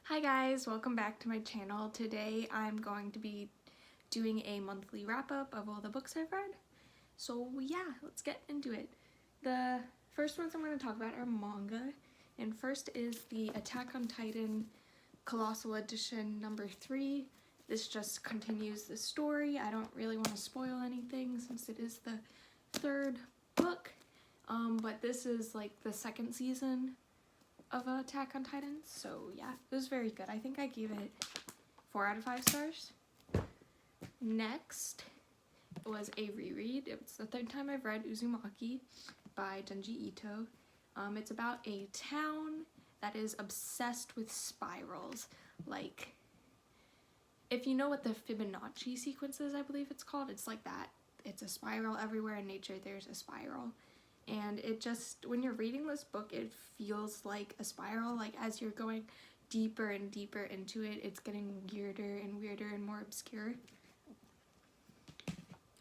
Hi guys, welcome back to my channel. Today I'm going to be doing a monthly wrap-up of all the books I've read. So yeah, let's get into it. The first ones I'm going to talk about are manga, and first is the Attack on Titan Colossal Edition number 3. This just continues the story. I don't really want to spoil anything since it is the third book, but this is like the second season of Attack on Titan, so yeah, it was very good. I think I gave it 4 out of 5 stars. Next was a reread. It's the third time I've read Uzumaki by Junji Ito. It's about a town that is obsessed with spirals. Like, if you know what the Fibonacci sequence is, I believe it's called, it's like that. It's a spiral everywhere in nature, there's a spiral. And it just, when you're reading this book, it feels like a spiral. Like, as you're going deeper and deeper into it, it's getting weirder and more obscure.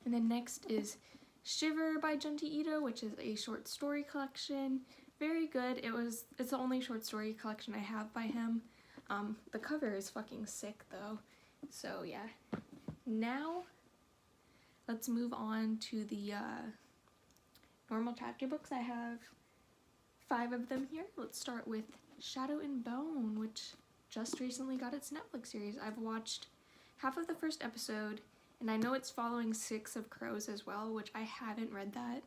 And then next is Shiver by Junji Ito, which is a short story collection. Very good. It's the only short story collection I have by him. The cover is fucking sick though. So yeah. Now, let's move on to the normal chapter books. I have 5 of them here. Let's start with Shadow and Bone, which just recently got its Netflix series. I've watched half of the first episode, and I know it's following 6 of Crows as well, which I haven't read that.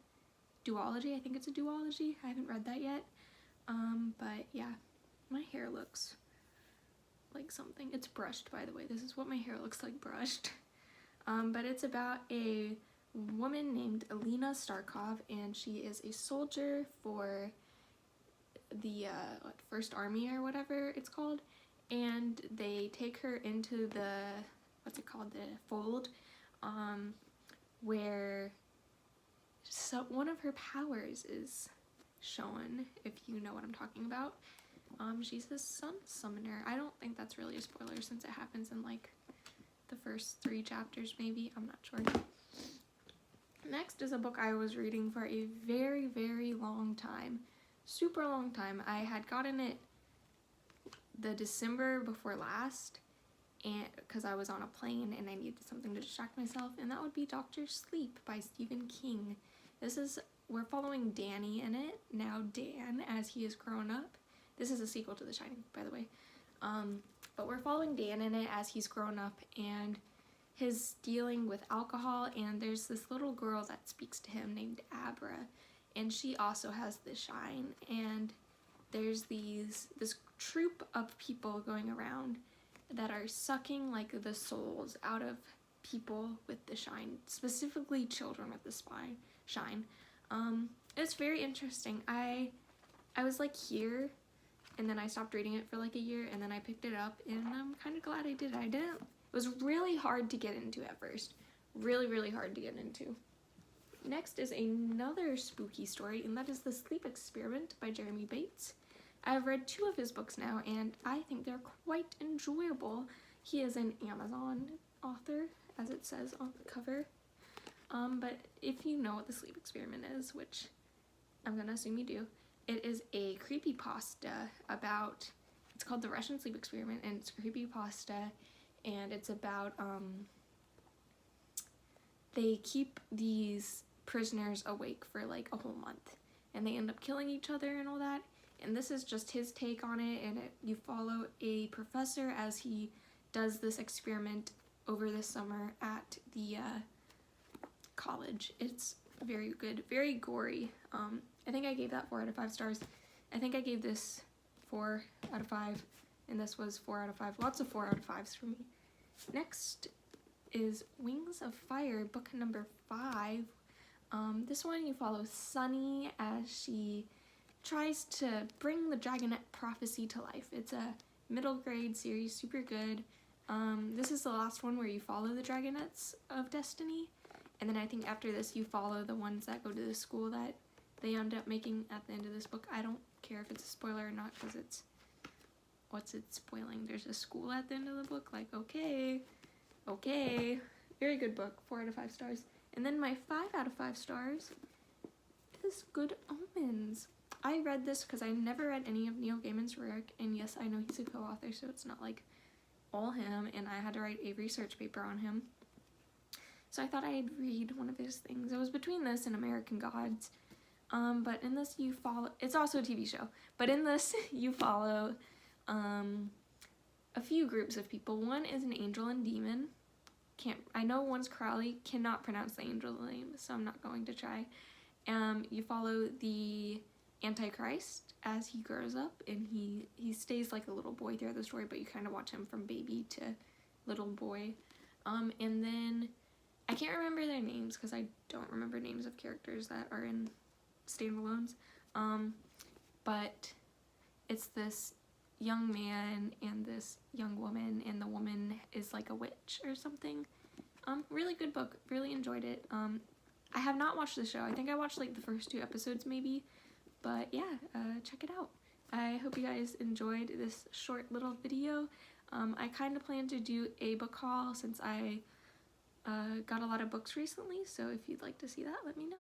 Duology, I think it's a duology. I haven't read that yet. But yeah, my hair looks like something. It's brushed, by the way. This is what my hair looks like brushed. But it's about a woman named Alina Starkov, and she is a soldier for the First Army or whatever it's called, and they take her into the the fold, where one of her powers is shown, if you know what I'm talking about. She's a sun summoner. I don't think that's really a spoiler since it happens in like the first 3 chapters maybe, I'm not sure. Next is a book I was reading for a very, very long time. Super long time. I had gotten it the December before last, and because I was on a plane and I needed something to distract myself, and that would be Dr. Sleep by Stephen King. We're following Danny in it, now Dan, as he has grown up. This is a sequel to The Shining, by the way. But we're following Dan in it as he's grown up, and his dealing with alcohol, and there's this little girl that speaks to him named Abra, and she also has the shine, and there's this troop of people going around that are sucking like the souls out of people with the shine, specifically children with the shine. It's very interesting. I was like here, and then I stopped reading it for like a year, and then I picked it up, and I'm kind of glad I did. It was really hard to get into at first. Really, really hard to get into. Next is another spooky story, and that is The Sleep Experiment by Jeremy Bates. I've read 2 of his books now, and I think they're quite enjoyable. He is an Amazon author, as it says on the cover. But if you know what The Sleep Experiment is, which I'm gonna assume you do, it is a creepypasta about, it's called The Russian Sleep Experiment, and it's a creepypasta, and it's about, they keep these prisoners awake for like a whole month, and they end up killing each other and all that, and this is just his take on it, and you follow a professor as he does this experiment over the summer at the college. It's very good, very gory. I think I gave that 4 out of 5 stars. I think I gave this 4 out of 5, and this was 4 out of 5. Lots of 4 out of 5s for me. Next is Wings of Fire, book number 5. This one you follow Sunny as she tries to bring the Dragonette prophecy to life. It's a middle grade series, super good. This is the last one where you follow the Dragonettes of Destiny, and then I think after this you follow the ones that go to the school that they end up making at the end of this book. I don't care if it's a spoiler or not, because what's it spoiling? There's a school at the end of the book, like, okay. Very good book, 4 out of 5 stars. And then my 5 out of 5 stars is Good Omens. I read this because I never read any of Neil Gaiman's work, and yes, I know he's a co-author, so it's not like all him, and I had to write a research paper on him. So I thought I'd read one of his things. It was between this and American Gods. But in this you follow, it's also a TV show, but in this you follow a few groups of people. One is an angel and demon. I know one's Crowley, cannot pronounce the angel's name, so I'm not going to try. You follow the Antichrist as he grows up, and he stays like a little boy throughout the story, but you kind of watch him from baby to little boy. And then I can't remember their names because I don't remember names of characters that are in standalones. But it's this young man and this young woman, and the woman is like a witch or something. Really good book, really enjoyed it. I have not watched the show. I think I watched like the first 2 episodes maybe, but yeah, check it out. I hope you guys enjoyed this short little video. I kind of plan to do a book haul since I got a lot of books recently, so if you'd like to see that, let me know.